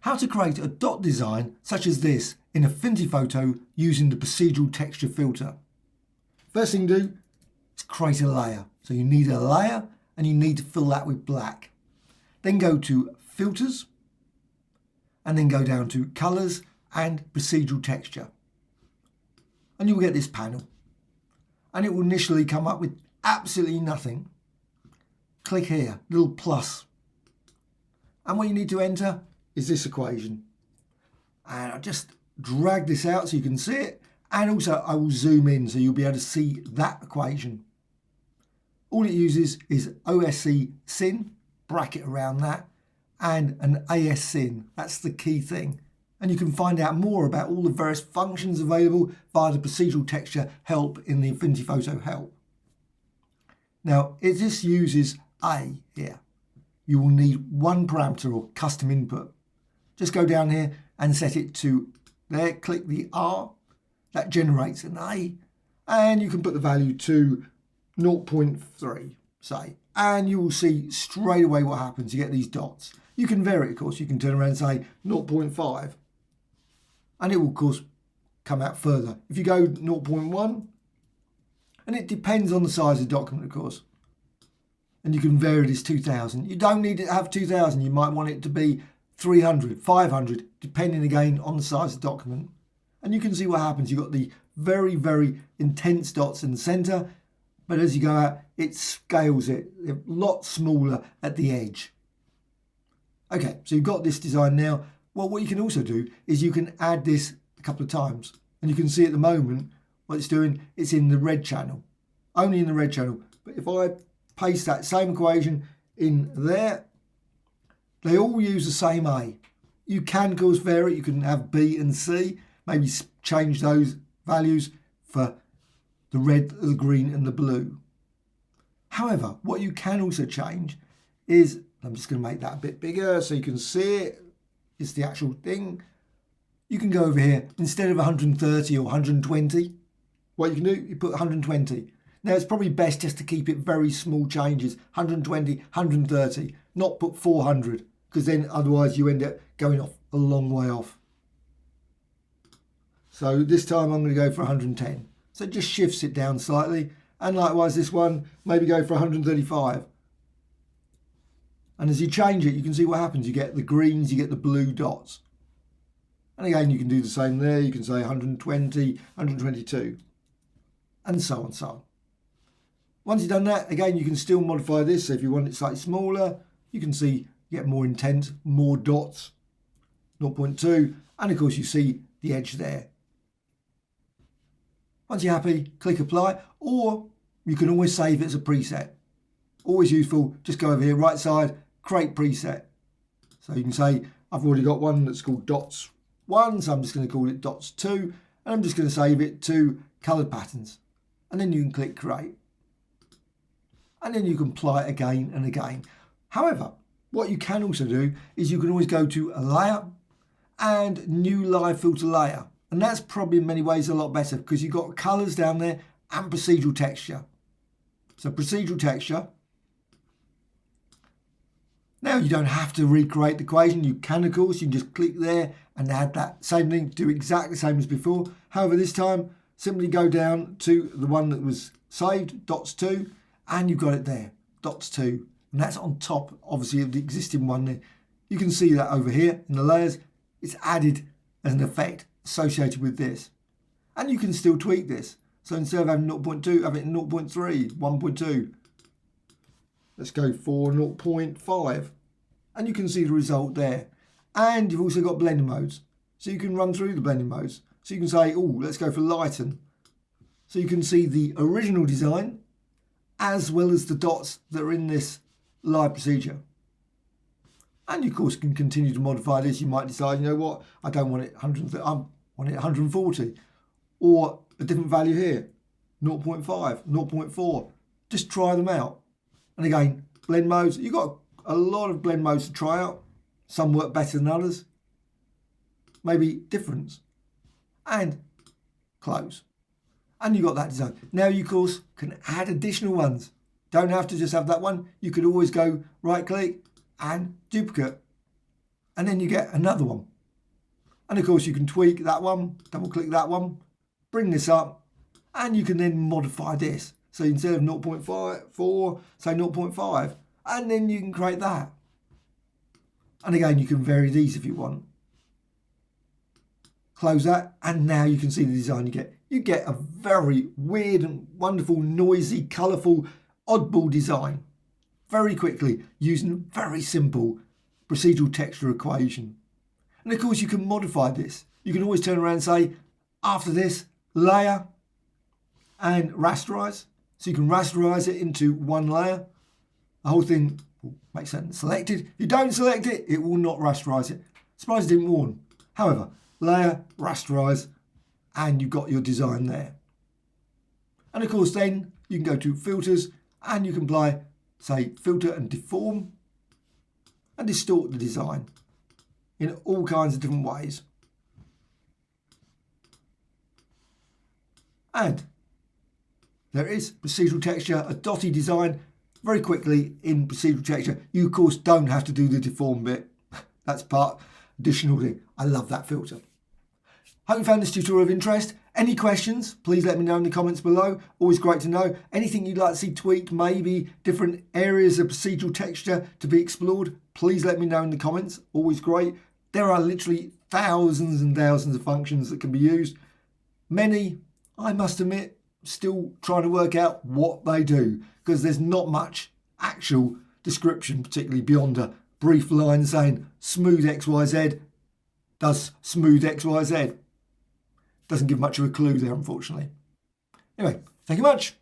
How to create a dot design such as this in Affinity Photo using the Procedural texture filter. First thing to do is create a layer. So you need a layer and you need to fill that with black. Then go to Filters and then go down to Colors and Procedural Texture. And you'll get this panel. And it will initially come up with absolutely nothing. Click here, little plus. And what you need to enter is this equation. And I'll just drag this out so you can see it. And also I will zoom in so you'll be able to see that equation. All it uses is OSC sin, bracket around that, and an AS sin. That's the key thing. And you can find out more about all the various functions available via the Procedural Texture help in the Affinity Photo help. Now, if this uses A here, you will need one parameter or custom input. Just go down here and set it to there, click the R, that generates an A, and you can put the value to 0.3, say, and you will see straight away what happens. You get these dots. You can vary it, of course. You can turn around and say 0.5, and it will, of course, come out further. If you go 0.1, and it depends on the size of the document, of course, and you can vary this 2000. You don't need it to have 2000. You might want it to be 300, 500, depending again on the size of the document. And you can see what happens. You've got the very, very intense dots in the center, but as you go out, it scales it a lot smaller at the edge. Okay, so you've got this design now. Well, what you can also do is you can add this a couple of times, and you can see at the moment what it's doing. It's in the red channel, only in the red channel. But if I paste that same equation in there, they all use the same A. You can, of course, vary. You can have B and C. Maybe change those values for the red, the green and the blue. However, what you can also change is, I'm just going to make that a bit bigger so you can see it. It's the actual thing. You can go over here. Instead of 130 or 120, what you can do, you put 120. Now, it's probably best just to keep it very small changes, 120, 130, not put 400, because then otherwise you end up going off a long way off. So this time I'm going to go for 110. So it just shifts it down slightly. And likewise this one, maybe go for 135. And as you change it, you can see what happens. You get the greens, you get the blue dots. And again, you can do the same there. You can say 120, 122, and so on, so on. Once you've done that, again, you can still modify this. So if you want it slightly smaller, you can see you get more intense, more dots, 0.2. And of course, you see the edge there. Once you're happy, click apply, or you can always save it as a preset. Always useful, just go over here, right side, create preset. So you can say, I've already got one that's called dots 1, so I'm just going to call it dots 2, and I'm just going to save it to coloured patterns. And then you can click create. And then you can apply it again and again. However, what you can also do is you can always go to a layer and new live filter layer. And that's probably in many ways a lot better because you've got colours down there and procedural texture. So procedural texture. Now you don't have to recreate the equation. You can, of course, you can just click there and add that same thing, do exactly the same as before. However, this time, simply go down to the one that was saved, dots 2, and you've got it there, dots 2. And that's on top, obviously, of the existing one there. You can see that over here in the layers. It's added as an effect associated with this. And you can still tweak this. So instead of having 0.2, have it 0.3, 1.2. Let's go for 0.5. And you can see the result there. And you've also got blending modes. So you can run through the blending modes. So you can say, oh, let's go for lighten. So you can see the original design as well as the dots that are in this live procedure. And you, of course, can continue to modify this. You might decide, you know what, I don't want it 130, I want it 140. Or a different value here, 0.5, 0.4. Just try them out. And again, blend modes. You've got a lot of blend modes to try out. Some work better than others. Maybe difference. And close. And you've got that design. Now you, of course, can add additional ones. Don't have to just have that one. You could always go right click and duplicate. and then you get another one. And of course you can tweak that one, double click that one, bring this up, and you can then modify this. So instead of 0.4, say 0.5, and then you can create that. And again, you can vary these if you want. Close that, and now you can see the design you get. You get a very weird and wonderful, noisy, colourful, oddball design very quickly using a very simple procedural texture equation. And of course you can modify this. You can always turn around and say, after this, layer and rasterize. So you can rasterize it into one layer. The whole thing will make sense selected. If you don't select it, it will not rasterize it. Surprised it didn't warn. However, layer, rasterize, and you've got your design there. And of course then you can go to filters and you can apply, say, filter and deform and distort the design in all kinds of different ways. And there is procedural texture, a dotty design very quickly in procedural texture. You of course don't have to do the deform bit. That's part additional thing. I love that filter. Hope you found this tutorial of interest. Any questions, please let me know in the comments below. Always great to know. Anything you'd like to see tweaked, maybe different areas of procedural texture to be explored, please let me know in the comments. Always great. There are literally thousands and thousands of functions that can be used. Many, I must admit, still trying to work out what they do because there's not much actual description, particularly beyond a brief line saying smooth XYZ does smooth XYZ. Doesn't give much of a clue there, unfortunately. Anyway, thank you much.